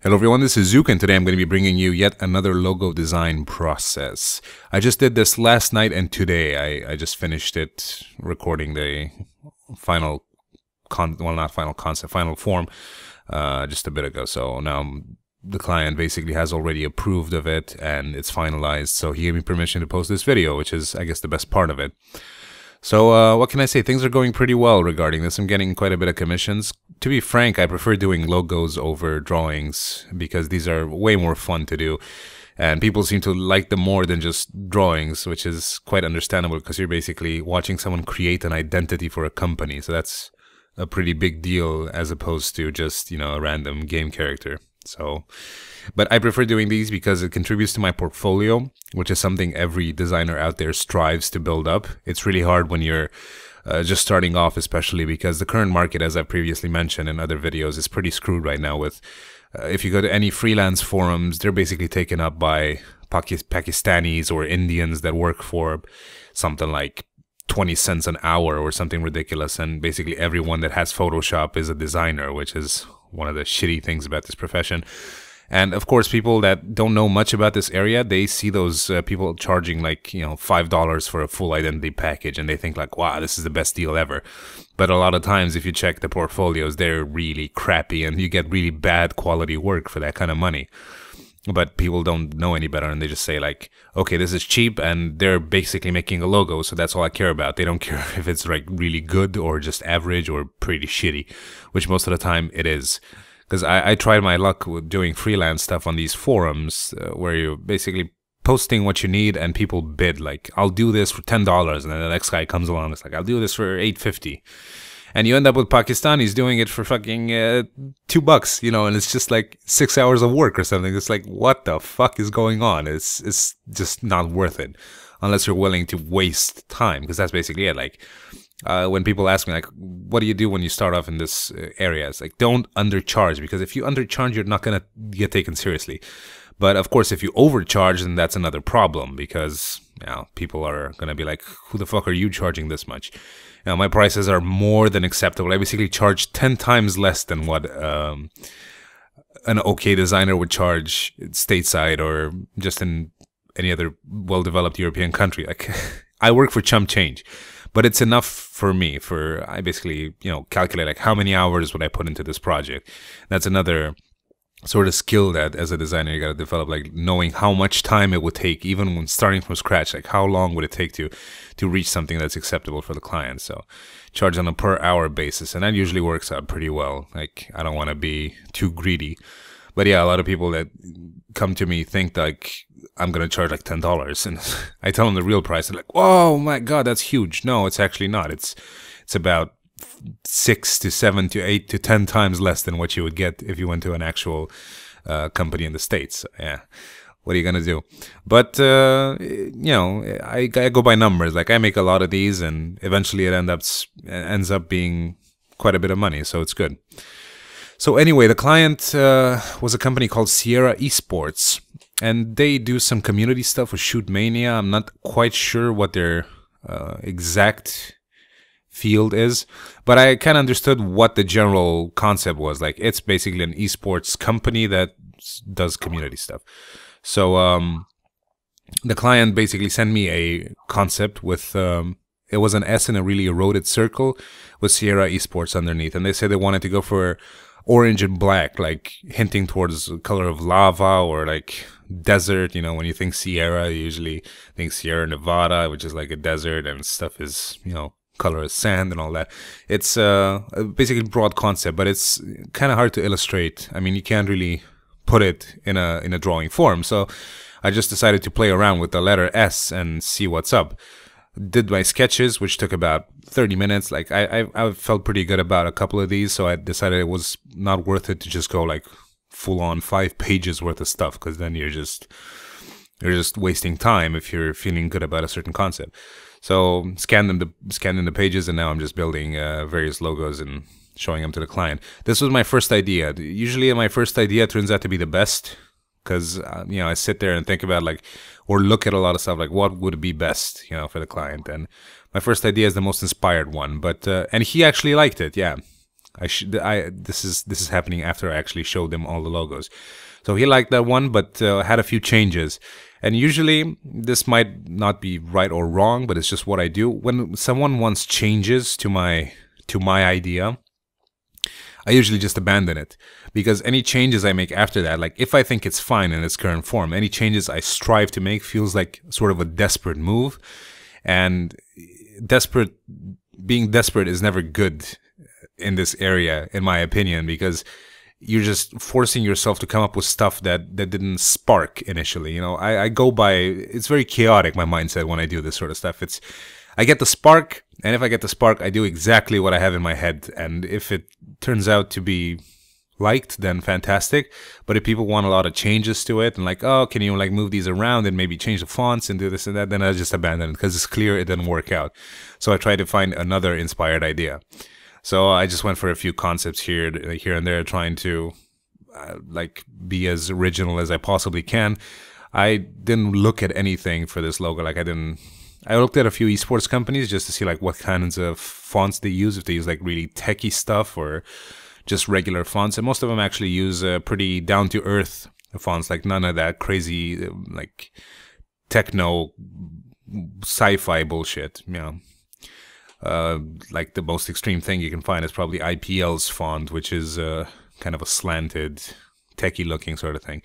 Hello everyone, this is Zooc, and today I'm going to be bringing you yet another logo design process. I just did this last night, and today I just finished it, recording the final final form just a bit ago. So now the client basically has already approved of it and it's finalized, so he gave me permission to post this video, which is, I guess, the best part of it. So what can I say? Things are going pretty well regarding this. I'm getting quite a bit of commissions. To be frank, I prefer doing logos over drawings because these are way more fun to do. And people seem to like them more than just drawings, which is quite understandable because you're basically watching someone create an identity for a company. So that's a pretty big deal as opposed to just, a random game character. So, but I prefer doing these because it contributes to my portfolio, which is something every designer out there strives to build up. It's really hard when you're just starting off, especially because the current market, as I've previously mentioned in other videos, is pretty screwed right now with, if you go to any freelance forums, they're basically taken up by Pakistanis or Indians that work for something like 20 cents an hour or something ridiculous. And basically everyone that has Photoshop is a designer, which is one of the shitty things about this profession. And of course, people that don't know much about this area, they see those people charging like, $5 for a full identity package, and they think like, wow, this is the best deal ever. But a lot of times, if you check the portfolios, they're really crappy and you get really bad quality work for that kind of money. But people don't know any better, and they just say like, okay, this is cheap, and they're basically making a logo, so that's all I care about. They don't care if it's like really good or just average or pretty shitty, which most of the time it is. Because I tried my luck with doing freelance stuff on these forums where you're basically posting what you need and people bid, like, I'll do this for $10, and then the next guy comes along and it's like, I'll do this for $8.50. And you end up with Pakistanis doing it for fucking $2, and it's just like 6 hours of work or something. It's like, what the fuck is going on? It's just not worth it unless you're willing to waste time, because that's basically it. Like, when people ask me, like, what do you do when you start off in this area? It's like, don't undercharge, because if you undercharge, you're not going to get taken seriously. But of course, if you overcharge, then that's another problem, because people are going to be like, who the fuck are you charging this much? My prices are more than acceptable. I basically charge 10 times less than what an okay designer would charge stateside or just in any other well-developed European country. Like, I work for chump change, but it's enough for me. I basically, calculate like how many hours would I put into this project. That's another sort of skill that as a designer you got to develop, like knowing how much time it would take, even when starting from scratch. Like, how long would it take to reach something that's acceptable for the client? So charge on a per hour basis, and that usually works out pretty well. Like, I don't want to be too greedy, but yeah, a lot of people that come to me think like I'm gonna charge like $10, and I tell them the real price. They're like, whoa, my god, that's huge. No, it's actually not. It's about 6 to 7 to 8 to 10 times less than what you would get if you went to an actual company in the States. So, yeah, what are you gonna do? But I go by numbers. Like, I make a lot of these, and eventually it ends up being quite a bit of money, so it's good. So anyway, the client was a company called Sierra eSports, and they do some community stuff with Shoot Mania. I'm not quite sure what their exact field is, but I kind of understood what the general concept was. Like, it's basically an esports company that does community stuff. So the client basically sent me a concept with it was an S in a really eroded circle with Sierra eSports underneath, and they said they wanted to go for orange and black, like hinting towards the color of lava or like desert. When you think Sierra, you usually think Sierra Nevada, which is like a desert, and stuff is, color is sand and all that. It's basically a broad concept, but it's kind of hard to illustrate. I mean, you can't really put it in a drawing form. So I just decided to play around with the letter S and see what's up. Did my sketches, which took about 30 minutes. Like, I felt pretty good about a couple of these, so I decided it was not worth it to just go like full on 5 pages worth of stuff, because then you're just wasting time if you're feeling good about a certain concept. So scanned in the pages, and now I'm just building various logos and showing them to the client. This was my first idea. Usually my first idea turns out to be the best, because I sit there and think about or look at a lot of stuff, like what would be best for the client. And my first idea is the most inspired one, but and he actually liked it. Yeah, This is happening after I actually showed them all the logos. So he liked that one, but had a few changes. And usually this might not be right or wrong, but it's just what I do. When someone wants changes to my idea, I usually just abandon it, because any changes I make after that, like if I think it's fine in its current form, any changes I strive to make feels like sort of a desperate move. And being desperate is never good in this area, in my opinion, because you're just forcing yourself to come up with stuff that didn't spark initially. You know, I go by, it's very chaotic, my mindset, when I do this sort of stuff. I get the spark, and if I get the spark, I do exactly what I have in my head. And if it turns out to be liked, then fantastic. But if people want a lot of changes to it, and like, oh, can you like move these around and maybe change the fonts and do this and that, then I just abandon it, because it's clear it didn't work out. So I try to find another inspired idea. So I just went for a few concepts here and there, trying to like be as original as I possibly can. I didn't look at anything for this logo. Like I looked at a few esports companies just to see like what kinds of fonts they use, if they use like really techie stuff or just regular fonts. And most of them actually use pretty down-to-earth fonts, like none of that crazy like techno sci-fi bullshit, you know. Like the most extreme thing you can find is probably IPL's font, which is kind of a slanted, techie looking sort of thing.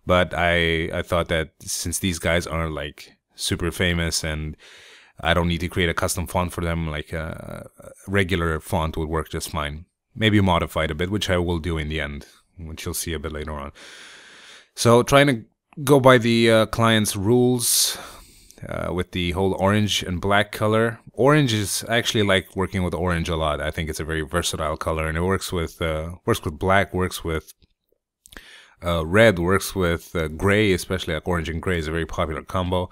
But I thought that since these guys aren't like super famous and I don't need to create a custom font for them, like a regular font would work just fine. Maybe modified a bit, which I will do in the end, which you'll see a bit later on. So trying to go by the client's rules. With the whole orange and black color. Orange is actually like working with orange a lot. I think it's a very versatile color, and it works with black, works with red, works with gray, especially like orange and gray is a very popular combo.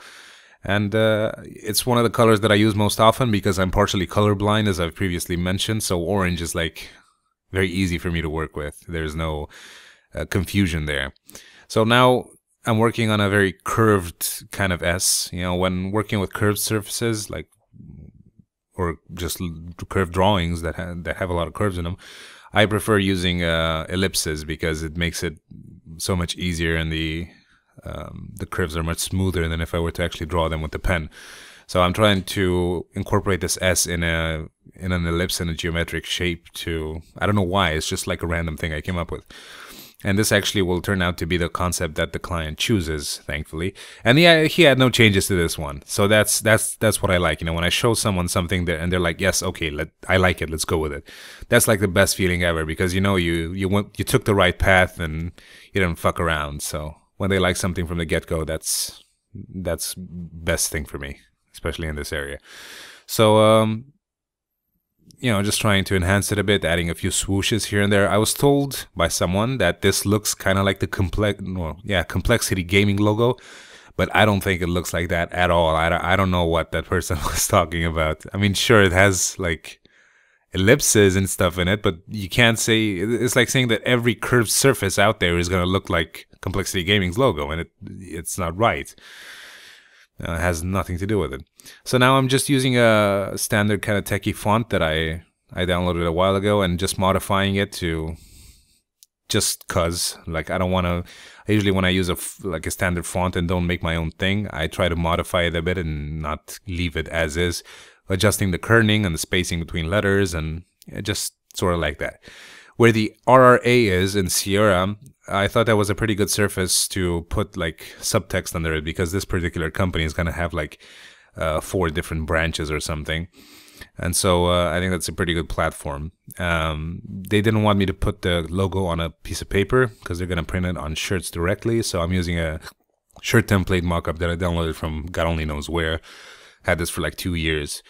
And it's one of the colors that I use most often because I'm partially colorblind, as I've previously mentioned. So orange is like very easy for me to work with. There's no confusion there. So now I'm working on a very curved kind of S. You know, when working with curved surfaces, like, or just curved drawings that have a lot of curves in them, I prefer using ellipses because it makes it so much easier, and the curves are much smoother than if I were to actually draw them with the pen. So I'm trying to incorporate this S in an ellipse in a geometric shape to, I don't know why, it's just like a random thing I came up with. And this actually will turn out to be the concept that the client chooses, thankfully. And he had no changes to this one. So that's what I like. You know, when I show someone something there and they're like, yes, okay, I like it, let's go with it. That's like the best feeling ever, because you know you took the right path and you didn't fuck around. So when they like something from the get-go, that's best thing for me, especially in this area. So you know, just trying to enhance it a bit, adding a few swooshes here and there. I was told by someone that this looks kind of like the Complexity Gaming logo, but I don't think it looks like that at all. I don't know what that person was talking about. I mean, sure, it has like ellipses and stuff in it, but you can't say, it's like saying that every curved surface out there is going to look like Complexity Gaming's logo, and it's not right. It has nothing to do with it. So now I'm just using a standard kind of techie font that I downloaded a while ago and just modifying it to just cuz. Like, I don't want to, usually when I use a standard font and don't make my own thing, I try to modify it a bit and not leave it as is, adjusting the kerning and the spacing between letters, and just sort of like that. Where the RRA is in Sierra, I thought that was a pretty good surface to put like subtext under it, because this particular company is going to have like 4 different branches or something. And so I think that's a pretty good platform. They didn't want me to put the logo on a piece of paper because they're going to print it on shirts directly. So I'm using a shirt template mockup that I downloaded from God only knows where. Had this for like 2 years.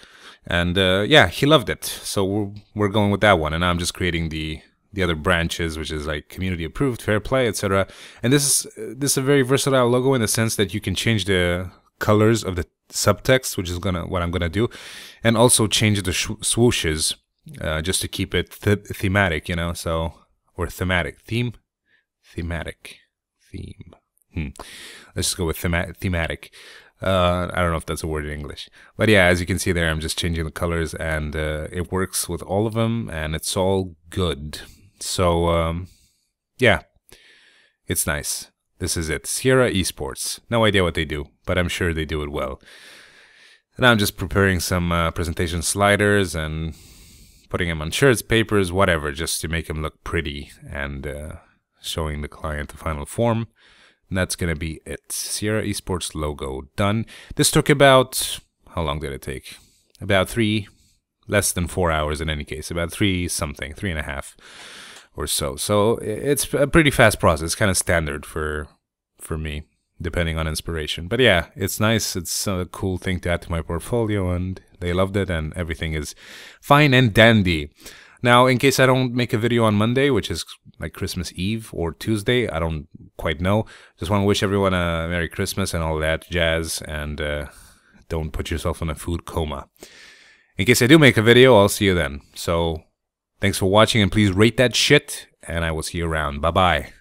And yeah, he loved it. So we're going with that one. And I'm just creating the other branches, which is like community approved, fair play, etc. And this is a very versatile logo in the sense that you can change the colors of the subtext, which is what I'm gonna do, and also change the swooshes just to keep it thematic, you know. So, or thematic theme. Let's just go with thematic. I don't know if that's a word in English. But yeah, as you can see there, I'm just changing the colors, and it works with all of them, and it's all good. So, yeah, it's nice. This is it. Sierra eSports. No idea what they do, but I'm sure they do it well. And I'm just preparing some presentation sliders and putting them on shirts, papers, whatever, just to make them look pretty and showing the client the final form. And that's going to be it. Sierra eSports logo done. This took about, how long did it take? About less than 4 hours in any case. About 3.5 or so. So it's a pretty fast process, kind of standard for me, depending on inspiration. But yeah, it's nice. It's a cool thing to add to my portfolio, and they loved it, and everything is fine and dandy. Now, in case I don't make a video on Monday, which is like Christmas Eve or Tuesday, I don't quite know. Just want to wish everyone a Merry Christmas and all that jazz, and don't put yourself in a food coma. In case I do make a video, I'll see you then. So, thanks for watching, and please rate that shit, and I will see you around. Bye-bye.